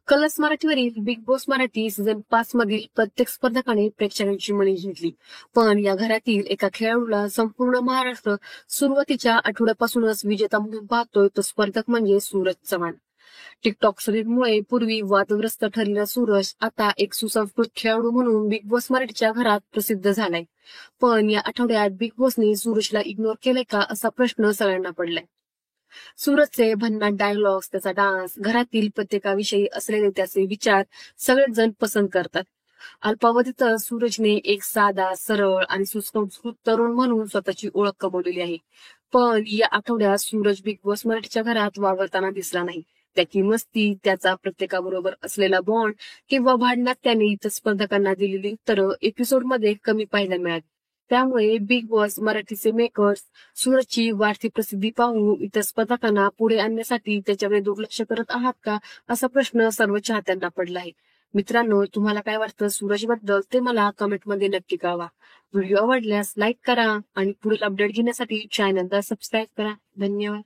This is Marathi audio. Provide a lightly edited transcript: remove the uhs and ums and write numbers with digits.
कलर्स मराठीवरील बिग बॉस मराठी सीझन 5 मधील प्रत्येक स्पर्धकाने प्रेक्षकांची मने जिंकली. पण या घरातील एका खेळाडूला संपूर्ण महाराष्ट्र सुरुवातीच्या आठवड्यापासूनच विजेता म्हणून पाहतोय. तो स्पर्धक म्हणजे सूरज चव्हाण. टिकटॉक मुळे पूर्वी वादग्रस्त ठरलेला सूरज आता एक सुसंस्कृत खेळाडू म्हणून बिग बॉस मराठीच्या घरात प्रसिद्ध झालाय. पण या आठवड्यात बिग बॉसने सूरजला इग्नोर केलंय का, असा प्रश्न सगळ्यांना पडलाय. सूरजचे भन्नाट डायलॉग्स, त्याचा डान्स, घरातील प्रत्येकाविषयी असलेले त्याचे विचार सगळेच जण पसंत करतात. अल्पावधीतच सूरजने एक साधा, सरळ आणि सुसंस्कृत तरुण म्हणून स्वतःची ओळख कमवलेली आहे. पण या आठवड्यात सूरज बिग बॉस मराठीच्या घरात वावरताना दिसला नाही. त्याची मस्ती, त्याचा प्रत्येकाबरोबर असलेला बॉन्ड किंवा भांडणात त्याने इतर स्पर्धकांना दिलेली उत्तरं एपिसोडमध्ये कमी पाहायला मिळाली. त्यामुळे बिग बॉस मराठीचे मेकर्स सूरजची वाढती प्रसिद्धी पाहून इतर स्पर्धकांना पुढे आणण्यासाठी त्याच्याकडे दुर्लक्ष करत आहात का, असा प्रश्न सर्व चाहत्यांना पडला आहे. मित्रांनो, तुम्हाला काय वाटतं सूरजबद्दल ते मला कमेंटमध्ये नक्की कळवा. व्हिडिओ आवडल्यास लाईक करा आणि पुढील अपडेट घेण्यासाठी चॅनलला सबस्क्राईब करा. धन्यवाद.